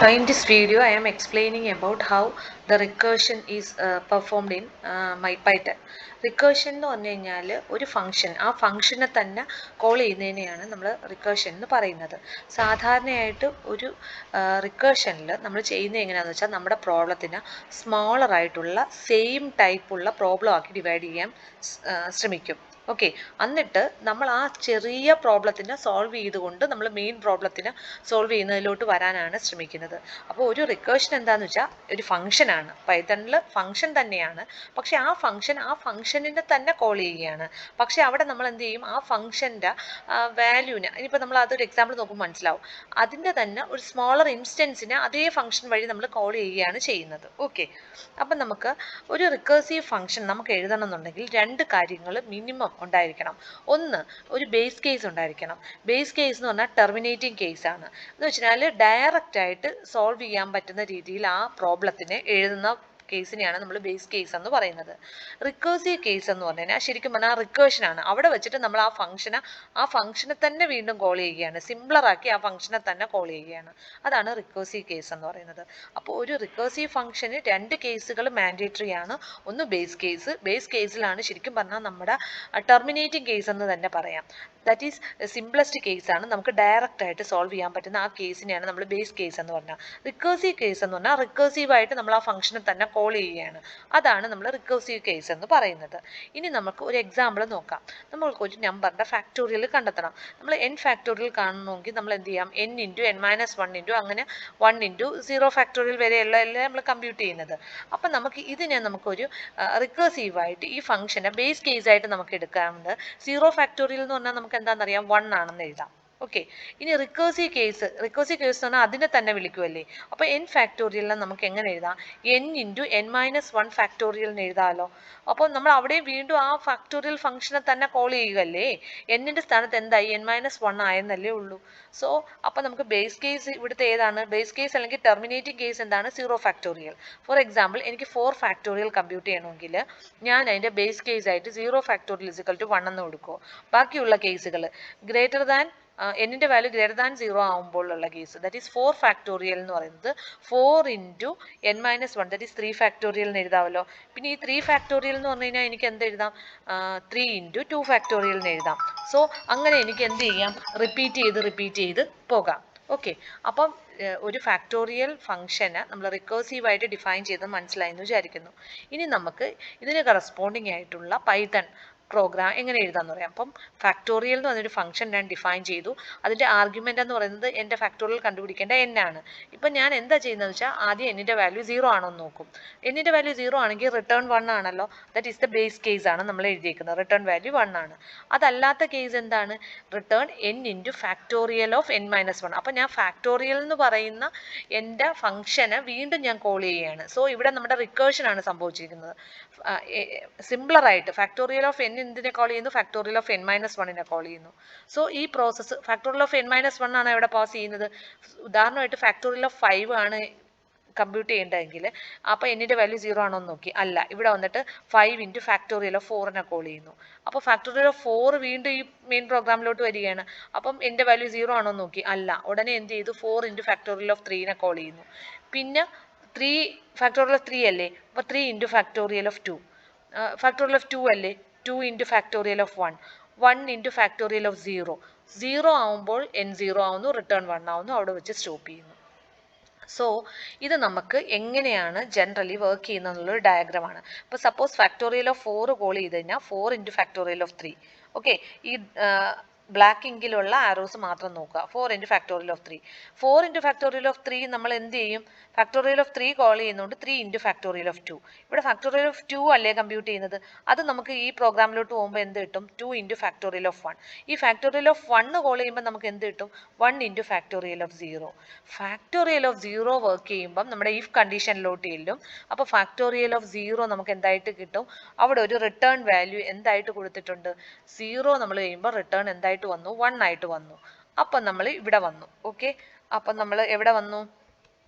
In this video, I am explaining about how the recursion is performed in MyPython. Recursion എന്ന് പറഞ്ഞു കഴിഞ്ഞാൽ ഒരു function ആ ഫംഗ്ഷനെ തന്നെ കോൾ ചെയ്യുന്നതിനെയാണ് നമ്മൾ റിക്കേർഷൻ എന്ന് പറയുന്നത്. സാധാരണയായിട്ട് ഒരു റിക്കേർഷനിൽ നമ്മൾ ചെയ്യുന്നത് എങ്ങനെയാണെന്ന് വെച്ചാൽ നമ്മുടെ പ്രോബ്ലത്തിന് സ്മോളർ ആയിട്ടുള്ള സെയിം ടൈപ്പുള്ള പ്രോബ്ലം ആക്കി ഡിവൈഡ് ചെയ്യാൻ ശ്രമിക്കും. ഓക്കെ, എന്നിട്ട് നമ്മൾ ആ ചെറിയ പ്രോബ്ലത്തിനെ സോൾവ് ചെയ്തുകൊണ്ട് നമ്മൾ മെയിൻ പ്രോബ്ലത്തിന് സോൾവ് ചെയ്യുന്നതിലോട്ട് വരാനാണ് ശ്രമിക്കുന്നത്. അപ്പോൾ ഒരു റിക്കേർഷൻ എന്താണെന്ന് വെച്ചാൽ ഒരു ഫംഗ്ഷനാണ്, പൈത്തണിൽ ഫംഗ്ഷൻ തന്നെയാണ്. പക്ഷേ ആ ഫംഗ്ഷനിനെ തന്നെ കോൾ ചെയ്യുകയാണ്. പക്ഷേ അവിടെ നമ്മൾ എന്ത് ചെയ്യും, ആ ഫംഗ്ഷൻ്റെ വാല്യൂവിന്, ഇനിയിപ്പോൾ നമ്മൾ അതൊരു എക്സാമ്പിൾ നോക്കുമ്പോൾ മനസ്സിലാവും, അതിൻ്റെ തന്നെ ഒരു സ്മോളർ ഇൻസ്റ്റൻസിനെ അതേ ഫംഗ്ഷൻ വഴി നമ്മൾ കോൾ ചെയ്യുകയാണ് ചെയ്യുന്നത്. ഓക്കെ, അപ്പം നമുക്ക് ഒരു റിക്കേഴ്സീവ് ഫംഗ്ഷൻ നമുക്ക് എഴുതണം എന്നുണ്ടെങ്കിൽ രണ്ട് കാര്യങ്ങൾ മിനിമം ഉണ്ടായിരിക്കണം. ഒന്ന്, ഒരു ബേസ് കേസ് ഉണ്ടായിരിക്കണം. ബേസ് കേസ് എന്ന് പറഞ്ഞാൽ ടെർമിനേറ്റിംഗ് കേസാണ്. എന്ന് വെച്ചാൽ ഡയറക്റ്റ് ആയിട്ട് സോൾവ് ചെയ്യാൻ പറ്റുന്ന രീതിയിൽ ആ പ്രോബ്ലത്തിനെ എഴുതുന്ന കേസിനെയാണ് നമ്മൾ ബേസ് കേസ് എന്ന് പറയുന്നത്. റിക്കേഴ്സീവ് കേസ് എന്ന് പറഞ്ഞു കഴിഞ്ഞാൽ ശരിക്കും പറഞ്ഞാൽ റിക്കേർഷനാണ്. അവിടെ വെച്ചിട്ട് നമ്മൾ ആ ഫംഗ്ഷനെ തന്നെ വീണ്ടും കോൾ ചെയ്യുകയാണ്, സിംപ്ലറാക്കി ആ ഫംഗ്ഷനെ തന്നെ കോൾ ചെയ്യുകയാണ്. അതാണ് റിക്കേഴ്സീവ് കേസ് എന്ന് പറയുന്നത്. അപ്പോൾ ഒരു റിക്കേഴ്സീവ് ഫംഗ്ഷന് രണ്ട് കേസുകൾ മാൻഡേറ്ററി ആണ്. ഒന്ന് ബേസ് കേസിലാണ് ശരിക്കും പറഞ്ഞാൽ നമ്മുടെ ടെർമിനേറ്റിംഗ് കേസ് എന്ന് തന്നെ പറയാം. ദാറ്റ് ഈസ് സിംപ്ലസ്റ്റ് കേസാണ്, നമുക്ക് ഡയറക്റ്റ് ആയിട്ട് സോൾവ് ചെയ്യാൻ പറ്റുന്ന ആ കേസിനെയാണ് നമ്മൾ ബേസ് കേസ് എന്ന് പറഞ്ഞാൽ. റിക്കേഴ്സീവ് കേസ് എന്ന് പറഞ്ഞാൽ റിക്കേഴ്സീവായിട്ട് നമ്മൾ ആ ഫംഗ്ഷനെ തന്നെ കോൾ ചെയ്യുകയാണ്. അതാണ് നമ്മൾ റിക്കേഴ്സീവ് കേസ് എന്ന് പറയുന്നത്. ഇനി നമുക്ക് ഒരു എക്സാമ്പിൾ നോക്കാം. നമ്മൾക്ക് ഒരു നമ്പറിൻ്റെ ഫാക്ടോറിയൽ കണ്ടെത്തണം. നമ്മൾ n ഫാക്ടോറിയൽ കാണണമെങ്കിൽ നമ്മൾ എന്ത് ചെയ്യാം, n into n minus 1 into അങ്ങനെ 1 ഇൻറ്റു 0 ഫാക്ടോറിയൽ വരെയുള്ള എല്ലാം നമ്മൾ കമ്പ്യൂട്ട് ചെയ്യുന്നത്. അപ്പം നമുക്ക് ഇതിനെ നമുക്കൊരു റിക്കേഴ്സീവായിട്ട് ഈ ഫംഗ്ഷനെ ബേസ് കേസായിട്ട് നമുക്ക് എടുക്കാവുന്നത്. 0 ഫാക്ടോറിയൽ എന്ന് പറഞ്ഞാൽ നമുക്ക് എന്താണെന്നറിയാം, 1 ആണെന്ന് എഴുതാം. ഓക്കെ, ഇനി റിക്കേഴ്സീവ് കേസ് എന്ന് പറഞ്ഞാൽ അതിനെ തന്നെ വിളിക്കുമല്ലേ. അപ്പോൾ n ഫാക്ടോറിയലിനെ നമുക്ക് എങ്ങനെ എഴുതാം, n ഇൻറ്റു n മൈനസ് 1 ഫാക്ടോറിയലിന് എഴുതാമല്ലോ. അപ്പോൾ നമ്മൾ അവിടെ വീണ്ടും ആ ഫാക്ടോറിയൽ ഫംഗ്ഷനെ തന്നെ കോൾ ചെയ്യുകയല്ലേ. എന്നിൻ്റെ സ്ഥാനത്ത് എന്തായി, n മൈനസ് 1 ആയെന്നല്ലേ ഉള്ളൂ. സോ അപ്പോൾ നമുക്ക് ബേസ് കേസ് ഇവിടുത്തെ ഏതാണ്, ബേസ് കേസ് അല്ലെങ്കിൽ ടെർമിനേറ്റിംഗ് കേസ് എന്താണ്, 0 ഫാക്ടോറിയൽ. ഫോർ എക്സാമ്പിൾ എനിക്ക് 4 ഫാക്ടോറിയൽ കമ്പ്യൂട്ട് ചെയ്യണമെങ്കിൽ ഞാൻ അതിൻ്റെ ബേസ് കേസ് ആയിട്ട് 0 ഫാക്ടോറിയൽ ഇസിക്കൽ ടു 1 എന്ന് കൊടുക്കുമോ. ബാക്കിയുള്ള കേസുകൾ ഗ്രേറ്റർ ദാൻ എന്നിൻ്റെ വാല്യൂ ഗ്രേറ്റർ ദാൻ 0 ആകുമ്പോഴുള്ള കേസ്, ദാറ്റ് ഈസ് 4 ഫാക്ടോറിയൽ എന്ന് പറയുന്നത് 4 into n minus 1 that is 3 factorial എന്ന് എഴുതാമല്ലോ. പിന്നെ ഈ 3 ഫാക്ടോറിയൽ എന്ന് പറഞ്ഞു കഴിഞ്ഞാൽ എനിക്ക് എന്ത് എഴുതാം, 3 ഇൻറ്റു 2 ഫാക്ടോറിയൽ എന്ന് എഴുതാം. സോ അങ്ങനെ എനിക്ക് എന്ത് ചെയ്യാം, റിപ്പീറ്റ് ചെയ്ത് പോകാം. ഓക്കെ, അപ്പം ഒരു ഫാക്ടോറിയൽ ഫംഗ്ഷന് നമ്മൾ റിക്കേഴ്സീവായിട്ട് ഡിഫൈൻ ചെയ്ത് മനസ്സിലായെന്ന് വിചാരിക്കുന്നു. ഇനി നമുക്ക് ഇതിന് കറസ്പോണ്ടിങ് ആയിട്ടുള്ള പൈത്തൺ പ്രോഗ്രാം എങ്ങനെ എഴുതാമെന്ന് പറയാം. അപ്പം ഫാക്ടോറിയൽ എന്ന് പറഞ്ഞൊരു ഫംഗ്ഷൻ ഞാൻ ഡിഫൈൻ ചെയ്തു. അതിൻ്റെ ആർഗ്യുമെൻ്റ് എന്ന് പറയുന്നത് എൻ്റെ ഫാക്ടോറിയൽ കണ്ടുപിടിക്കേണ്ട n ആണ്. ഇപ്പം ഞാൻ എന്താ ചെയ്യുന്നതെന്ന് വെച്ചാൽ ആദ്യം എന്നിൻ്റെ വാല്യൂ 0 ആണോ എന്ന് നോക്കും. എന്നിൻ്റെ വാല്യൂ 0 ആണെങ്കിൽ റിട്ടേൺ 1 ആണല്ലോ. That is the base case ആണ് നമ്മൾ എഴുതിയിരിക്കുന്നത്, റിട്ടേൺ വാല്യൂ 1 ആണ്. അതല്ലാത്ത കേസ് എന്താണ്, return n into factorial of n minus 1. അപ്പം ഞാൻ ഫാക്ടോറിയൽ എന്ന് പറയുന്ന എൻ്റെ ഫംഗ്ഷനെ വീണ്ടും ഞാൻ കോൾ ചെയ്യുകയാണ്. സോ ഇവിടെ നമ്മുടെ റിക്കേർഷൻ ആണ് സംഭവിച്ചിരിക്കുന്നത്. സിംപ്ലറായിട്ട് ഫാക്ടോറിയൽ ഓഫ് n എന്തിനെ കോൾ ചെയ്യുന്നു, ഫാക്ടോറിയൽ ഓഫ് n മൈനസ് 1നെ കോൾ ചെയ്യുന്നു. സോ ഈ process factorial of n minus 1 ആണ് ഇവിടെ പാസ് ചെയ്യുന്നത്. ഉദാഹരണമായിട്ട് ഫാക്ടോറിയൽ ഓഫ് 5 ആണ് കമ്പ്യൂട്ട് ചെയ്യേണ്ടതെങ്കിൽ അപ്പോൾ എന്നിൻ്റെ വാല്യൂ 0 ആണോ എന്ന് നോക്കി, അല്ല. ഇവിടെ വന്നിട്ട് 5 ഇൻറ്റു ഫാക്ടോറിയൽ ഓഫ് 4നെ കോൾ ചെയ്യുന്നു. അപ്പോൾ ഫാക്ടോറിയൽ ഓഫ് 4 വീണ്ടും ഈ മെയിൻ പ്രോഗ്രാമിലോട്ട് വരികയാണ്. അപ്പം എൻ്റെ വാല്യൂ 0 ആണോ എന്ന് നോക്കി, അല്ല. ഉടനെ എന്ത് ചെയ്തു, 4 ഇൻറ്റു ഫാക്ടോറിയൽ ഓഫ് 3നെ കോൾ ചെയ്യുന്നു. പിന്നെ 3 ഫാക്ടോറിയൽ ഓഫ് 3 അല്ലേ, അപ്പോൾ 3 into factorial of 2. Factorial of 2 അല്ലേ, 2 into factorial of 1. 1 into factorial of 0 ആവുമ്പോൾ n 0 ആവുന്നു, റിട്ടേൺ 1 ആവുന്നു, അവിടെ വെച്ച് സ്റ്റോപ്പ് ചെയ്യുന്നു. സോ ഇത് നമുക്ക് എങ്ങനെയാണ് ജനറലി വർക്ക് ചെയ്യുന്നത് എന്നുള്ളൊരു ഡയഗ്രമാണ്. ഇപ്പോൾ സപ്പോസ് ഫാക്ടോറിയൽ ഓഫ് 4 കോൾ ചെയ്ത് കഴിഞ്ഞാൽ 4 ഇൻറ്റു ഫാക്ടോറിയൽ ഓഫ് 3. ഓക്കെ, ഈ ബ്ലാക്ക് ഇങ്കിലുള്ള ആരോസ് മാത്രം നോക്കുക. 4 into factorial of 3. 4 into factorial of 3 നമ്മൾ എന്ത് ചെയ്യും, ഫാക്ടോറിയൽ ഓഫ് 3 കോൾ ചെയ്യുന്നതുകൊണ്ട് 3 ഇൻറ്റു ഫാക്ടോറിയൽ ഓഫ് 2. ഇവിടെ ഫാക്ടോറിയൽ ഓഫ് 2 അല്ലേ കമ്പ്യൂട്ട് ചെയ്യുന്നത്, അത് നമുക്ക് ഈ പ്രോഗ്രാമിലോട്ട് പോകുമ്പോൾ എന്ത് കിട്ടും, 2 ഇൻറ്റു ഫാക്ടോറിയൽ ഓഫ് 1. ഈ ഫാക്ടോറിയൽ ഓഫ് 1 കോൾ ചെയ്യുമ്പോൾ നമുക്ക് എന്ത് കിട്ടും, 1 into factorial of 0. Factorial of 0 work ചെയ്യുമ്പം നമ്മുടെ ഇഫ് കണ്ടീഷനിലോട്ട് ചെല്ലും. അപ്പോൾ ഫാക്ടോറിയൽ ഓഫ് 0 നമുക്ക് എന്തായിട്ട് കിട്ടും, അവിടെ ഒരു റിട്ടേൺ വാല്യൂ എന്തായിട്ട് കൊടുത്തിട്ടുണ്ട്, 0 നമ്മൾ കഴിയുമ്പോൾ റിട്ടേൺ എന്തായിട്ട് വന്നു, 1 ആയിട്ട് വന്നു. അപ്പം നമ്മൾ ഇവിടെ വന്നു. ഓക്കെ, അപ്പം നമ്മൾ എവിടെ വന്നു,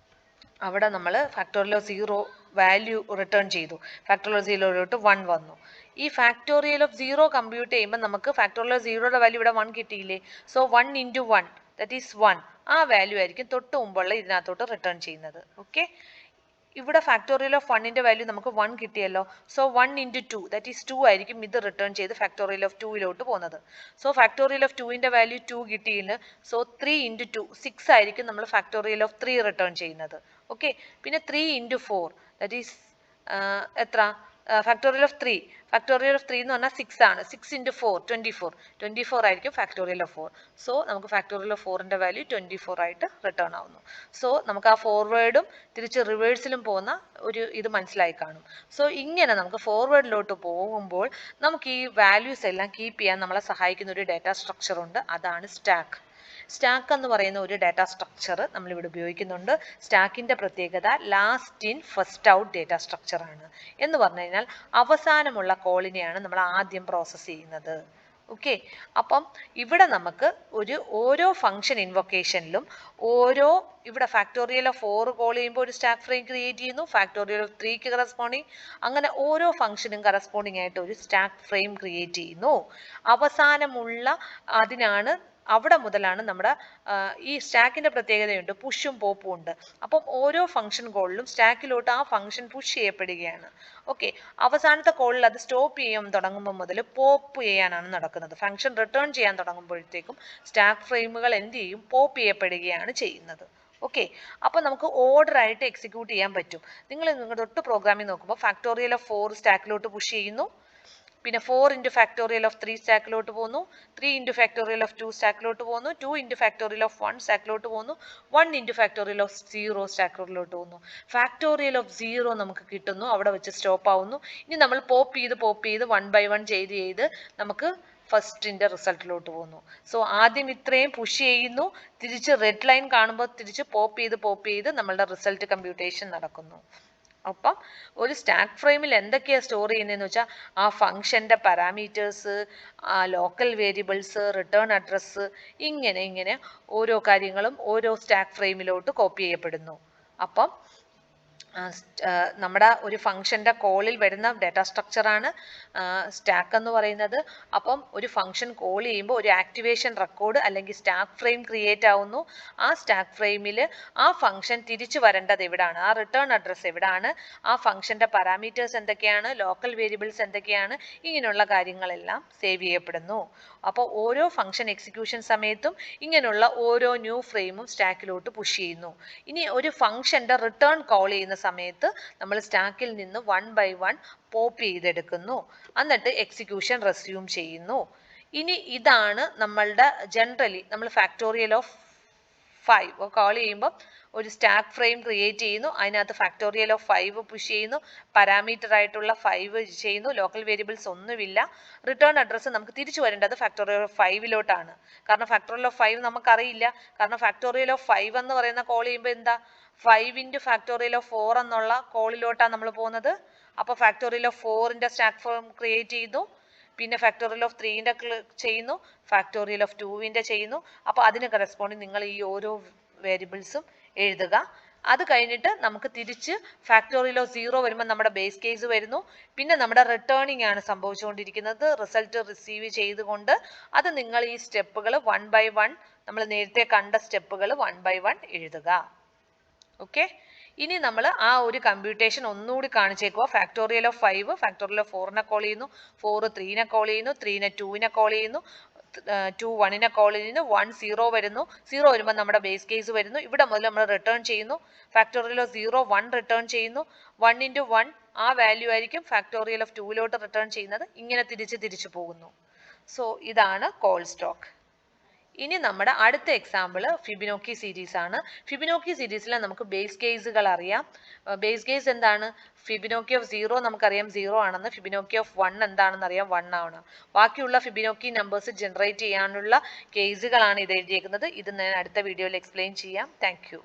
അവിടെ നമ്മൾ ഫാക്ടോറിയൽ ഓഫ് 0 വാല്യൂ റിട്ടേൺ ചെയ്തു. ഫാക്ടോറിയൽ ഓഫ് 0 1 വന്നു. ഈ ഫാക്ടോറിയൽ ഓഫ് 0 കമ്പ്യൂട്ട് ചെയ്യുമ്പോൾ നമുക്ക് ഫാക്ടോറിയൽ ഓഫ് 0യുടെ വാല്യൂ ഇവിടെ 1 കിട്ടിയില്ലേ. So 1 into 1 that is 1. ആ വാല്യൂ ആയിരിക്കും തൊട്ട് മുമ്പുള്ള ഇതിനകത്തോട്ട് റിട്ടേൺ ചെയ്യുന്നത്. ഓക്കെ, ഇവിടെ ഫാക്ടോറിയൽ ഓഫ് 1ന്റെ വാല്യൂ നമുക്ക് 1 കിട്ടിയല്ലോ. സോ 1 into 2 ദാറ്റ് ഈസ് 2 ആയിരിക്കും ഇത് റിട്ടേൺ ചെയ്ത് ഫാക്ടോറിയൽ ഓഫ് 2യിലോട്ട് പോകുന്നത്. സോ ഫാക്ടോറിയൽ ഓഫ് 2ന്റെ വാല്യൂ 2 കിട്ടിയില്ല. സോ 3 into 2 6 ആയിരിക്കും നമ്മൾ ഫാക്ടോറിയൽ ഓഫ് 3 റിട്ടേൺ ചെയ്യുന്നത്. ഓക്കെ, പിന്നെ 3 into 4 ദാറ്റ് ഈസ് എത്ര? ഫാക്ടോറിയൽ ഓഫ് 3 എന്ന് പറഞ്ഞാൽ 6 ആണ്. 6 into 4 24 ആയിരിക്കും ഫാക്ടോറിയൽ ഓഫ് 4. സോ നമുക്ക് ഫാക്ടോറിയൽ ഓഫ് 4ന്റെ വാല്യൂ 24 ആയിട്ട് റിട്ടേൺ ആവുന്നു. സോ നമുക്ക് ആ ഫോർവേഡും തിരിച്ച് റിവേഴ്സിലും പോകുന്ന ഒരു ഇത് മനസ്സിലായി കാണും. സോ ഇങ്ങനെ നമുക്ക് ഫോർവേഡിലോട്ട് പോകുമ്പോൾ നമുക്ക് ഈ വാല്യൂസ് എല്ലാം കീപ്പ് ചെയ്യാൻ നമ്മളെ സഹായിക്കുന്ന ഒരു ഡാറ്റ സ്ട്രക്ചർ ഉണ്ട്. അതാണ് സ്റ്റാക്ക്. സ്റ്റാക്ക് എന്ന് പറയുന്ന ഒരു ഡാറ്റ സ്ട്രക്ചർ നമ്മളിവിടെ ഉപയോഗിക്കുന്നുണ്ട്. സ്റ്റാക്കിൻ്റെ പ്രത്യേകത last in first out data structure ആണ്. എന്ന് പറഞ്ഞു കഴിഞ്ഞാൽ അവസാനമുള്ള കോളിനെയാണ് നമ്മൾ ആദ്യം പ്രോസസ്സ് ചെയ്യുന്നത്. ഓക്കെ, അപ്പം ഇവിടെ നമുക്ക് ഓരോ ഫംഗ്ഷൻ ഇൻവൊക്കേഷനിലും ഇവിടെ ഫാക്ടോറിയൽ ഓഫ് 4 കോൾ ചെയ്യുമ്പോൾ ഒരു സ്റ്റാക്ക് ഫ്രെയിം ക്രിയേറ്റ് ചെയ്യുന്നു. ഫാക്ടോറിയൽ ഓഫ് 3ക്ക് കറസ്പോണ്ടിങ്, അങ്ങനെ ഓരോ ഫംഗ്ഷനും കറസ്പോണ്ടിങ് ആയിട്ട് ഒരു സ്റ്റാക്ക് ഫ്രെയിം ക്രിയേറ്റ് ചെയ്യുന്നു. അവസാനമുള്ള അതിനാണ് അവിടെ മുതലാണ് നമ്മുടെ ഈ സ്റ്റാക്കിന്റെ പ്രത്യേകതയുണ്ട്, പുഷും പോപ്പും ഉണ്ട്. അപ്പം ഓരോ ഫംഗ്ഷൻ കോളിലും സ്റ്റാക്കിലോട്ട് ആ ഫംഗ്ഷൻ പുഷ് ചെയ്യപ്പെടുകയാണ്. ഓക്കെ, അവസാനത്തെ കോളിൽ അത് സ്റ്റോപ്പ് ചെയ്യാൻ തുടങ്ങുമ്പോൾ മുതൽ പോപ്പ് ചെയ്യാനാണ് നടക്കുന്നത്. ഫംഗ്ഷൻ റിട്ടേൺ ചെയ്യാൻ തുടങ്ങുമ്പോഴത്തേക്കും സ്റ്റാക്ക് ഫ്രെയിമുകൾ എന്ത് ചെയ്യും? പോപ്പ് ചെയ്യപ്പെടുകയാണ് ചെയ്യുന്നത്. ഓക്കെ, അപ്പോൾ നമുക്ക് ഓർഡർ ആയിട്ട് എക്സിക്യൂട്ട് ചെയ്യാൻ പറ്റും. നിങ്ങളുടെ തൊട്ട് പ്രോഗ്രാമിൽ നോക്കുമ്പോൾ ഫാക്ടോറിയൽ ഓഫ് 4 സ്റ്റാക്കിലോട്ട് പുഷ് ചെയ്യുന്നു. പിന്നെ 4 into ഫാക്ടോറിയൽ ഓഫ് 3 സ്റ്റാക്കിലോട്ട് പോകുന്നു. 3 into ഫാക്ടോറിയൽ ഓഫ് 2 സ്റ്റാക്കിലോട്ട് പോകുന്നു. 2 into ഫാക്ടോറിയൽ ഓഫ് 1 സ്റ്റാക്കിലോട്ട് പോകുന്നു. 1 into ഫാക്ടോറിയൽ ഓഫ് 0 സ്റ്റാക്കിലോട്ട് പോകുന്നു. ഫാക്ടോറിയൽ ഓഫ് 0 നമുക്ക് കിട്ടുന്നു, അവിടെ വെച്ച് സ്റ്റോപ്പ് ആവുന്നു. ഇനി നമ്മൾ പോപ്പ് ചെയ്ത് 1 by 1 ചെയ്ത് നമുക്ക് ഫസ്റ്റിന്റെ റിസൾട്ടിലോട്ട് പോകുന്നു. സോ ആദ്യം ഇത്രയും പുഷ് ചെയ്യുന്നു, തിരിച്ച് റെഡ് ലൈൻ കാണുമ്പോൾ തിരിച്ച് പോപ്പ് ചെയ്ത് നമ്മളുടെ റിസൾട്ട് കമ്പ്യൂട്ടേഷൻ നടക്കുന്നു. അപ്പം ഒരു സ്റ്റാക്ക് ഫ്രെയിമിൽ എന്തൊക്കെയാണ് സ്റ്റോർ ചെയ്യുന്നതെന്ന് വെച്ചാൽ ആ ഫംഗ്ഷൻ്റെ പാരാമീറ്റേഴ്സ്, ആ ലോക്കൽ വേരിയബിൾസ്, റിട്ടേൺ അഡ്രസ്സ്, ഇങ്ങനെ ഓരോ കാര്യങ്ങളും ഓരോ സ്റ്റാക്ക് ഫ്രെയിമിലോട്ട് കോപ്പി ചെയ്യപ്പെടുന്നു. അപ്പം നമ്മുടെ ഒരു ഫംഗ്ഷൻ്റെ കോളിൽ വരുന്ന ഡാറ്റ സ്ട്രക്ചറാണ് സ്റ്റാക്ക് എന്ന് പറയുന്നത്. അപ്പം ഒരു ഫംഗ്ഷൻ കോൾ ചെയ്യുമ്പോൾ ഒരു ആക്ടിവേഷൻ റെക്കോർഡ് അല്ലെങ്കിൽ സ്റ്റാക്ക് ഫ്രെയിം ക്രിയേറ്റ് ആവുന്നു. ആ സ്റ്റാക്ക് ഫ്രെയിമിൽ ആ ഫംഗ്ഷൻ തിരിച്ചു വരേണ്ടത് എവിടാണ്, ആ റിട്ടേൺ അഡ്രസ്സ് എവിടാണ്, ആ ഫംഗ്ഷൻ്റെ പാരാമീറ്റേഴ്സ് എന്തൊക്കെയാണ്, ലോക്കൽ വേരിയബിൾസ് എന്തൊക്കെയാണ്, ഇങ്ങനെയുള്ള കാര്യങ്ങളെല്ലാം സേവ് ചെയ്യപ്പെടുന്നു. അപ്പോൾ ഓരോ ഫംഗ്ഷൻ എക്സിക്യൂഷൻ സമയത്തും ഇങ്ങനെയുള്ള ഓരോ ന്യൂ ഫ്രെയിമും സ്റ്റാക്കിലോട്ട് പുഷ് ചെയ്യുന്നു. ഇനി ഒരു ഫംഗ്ഷൻ്റെ റിട്ടേൺ കോൾ ചെയ്യുന്ന സമയത്ത് നമ്മൾ സ്റ്റാക്കിൽ നിന്ന് 1 by 1 പോപ്പ് ചെയ്തെടുക്കുന്നു. എന്നിട്ട് എക്സിക്യൂഷൻ റെസ്യൂം ചെയ്യുന്നു. ഇനി ഇതാണ് നമ്മളുടെ ജനറലി നമ്മൾ ഫാക്ടോറിയൽ ഓഫ് 5 കോൾ ചെയ്യുമ്പോൾ ഒരു സ്റ്റാക്ക് ഫ്രെയിം ക്രിയേറ്റ് ചെയ്യുന്നു. അതിനകത്ത് ഫാക്ടോറിയൽ ഓഫ് 5 പുഷ് ചെയ്യുന്നു, പാരാമീറ്റർ ആയിട്ടുള്ള 5 ചെയ്യുന്നു, ലോക്കൽ വേരിയബിൾസ് ഒന്നുമില്ല. റിട്ടേൺ അഡ്രസ്സ് നമുക്ക് തിരിച്ചു വരേണ്ടത് ഫാക്ടോറിയൽ ഓഫ് 5ലോട്ടാണ്. കാരണം ഫാക്ടോറിയൽ ഓഫ് 5 നമുക്കറിയില്ല. കാരണം ഫാക്ടോറിയൽ ഓഫ് 5 എന്ന് പറയുന്ന കോൾ ചെയ്യുമ്പോൾ എന്താ, 5 into ഫാക്ടോറിയൽ ഓഫ് 4 എന്നുള്ള കോളിലോട്ടാണ് നമ്മൾ പോകുന്നത്. അപ്പോൾ ഫാക്ടോറിയൽ ഓഫ് 4ന്റെ സ്റ്റാക്ക് ഫ്രെയിം ക്രിയേറ്റ് ചെയ്തു, പിന്നെ ഫാക്ടോറിയൽ ഓഫ് 3ന്റെ ചെയ്യുന്നു, ഫാക്ടോറിയൽ ഓഫ് 2ന്റെ ചെയ്യുന്നു. അപ്പോൾ അതിന് കറസ്പോണ്ടിങ് നിങ്ങൾ ഈ ഓരോ വേരിയബിൾസും എഴുതുക. അത് കഴിഞ്ഞിട്ട് നമുക്ക് തിരിച്ച് ഫാക്ടോറിയൽ ഓഫ് 0 വരുമ്പോൾ നമ്മുടെ ബേസ് കേസ് വരുന്നു. പിന്നെ നമ്മുടെ റിട്ടേണിംഗ് ആണ് സംഭവിച്ചുകൊണ്ടിരിക്കുന്നത്, റിസൾട്ട് റിസീവ് ചെയ്തുകൊണ്ട്. അത് നിങ്ങൾ ഈ സ്റ്റെപ്പുകൾ 1 by 1 നമ്മൾ നേരത്തെ കണ്ട സ്റ്റെപ്പുകൾ 1 by 1 എഴുതുക. ഓക്കെ, ഇനി നമ്മൾ ആ ഒരു കമ്പ്യൂട്ടേഷൻ ഒന്നുകൂടി കാണിച്ചേക്കുക. ഫാക്ടോറിയൽ ഓഫ് 5 ഫാക്ടോറിയൽ ഓഫ് 4നെ കോൾ ചെയ്യുന്നു, 4 3നെ കോൾ ചെയ്യുന്നു, 3നെ 2നെ കോൾ ചെയ്യുന്നു, 2 1നെ കോൾ ചെയ്യുന്നു, 1 0 വരുന്നു. 0 വരുമ്പോൾ നമ്മുടെ ബേസ് കേസ് വരുന്നു. ഇവിടെ മുതൽ നമ്മൾ റിട്ടേൺ ചെയ്യുന്നു. ഫാക്ടോറിയൽ ഓഫ് 0 1 റിട്ടേൺ ചെയ്യുന്നു. 1 into 1 ആ വാല്യൂ ആയിരിക്കും ഫാക്ടോറിയൽ ഓഫ് 2ലോട്ട് റിട്ടേൺ ചെയ്യുന്നത്. ഇങ്ങനെ തിരിച്ചു പോകുന്നു. സോ ഇതാണ് കോൾ സ്റ്റോക്ക്. ഇനി നമ്മുടെ അടുത്ത എക്സാമ്പിൾ ഫിബിനോക്കി സീരീസ് ആണ്. ഫിബിനോക്കി സീരീസിൽ നമുക്ക് ബേസ് കേസുകൾ അറിയാം. ബേസ് കേസ് എന്താണ്? ഫിബിനോക്കി ഓഫ് 0 നമുക്കറിയാം 0 ആണെന്ന്. ഫിബിനോക്കി ഓഫ് 1 എന്താണെന്ന് അറിയാം 1 ആണ്. ബാക്കിയുള്ള ഫിബിനോക്കി നമ്പേഴ്സ് ജനറേറ്റ് ചെയ്യാനുള്ള കേസുകളാണ് ഇത് എഴുതിയേക്കുന്നത്. ഇത് ഞാൻ അടുത്ത വീഡിയോയിൽ എക്സ്പ്ലെയിൻ ചെയ്യാം. Thank you.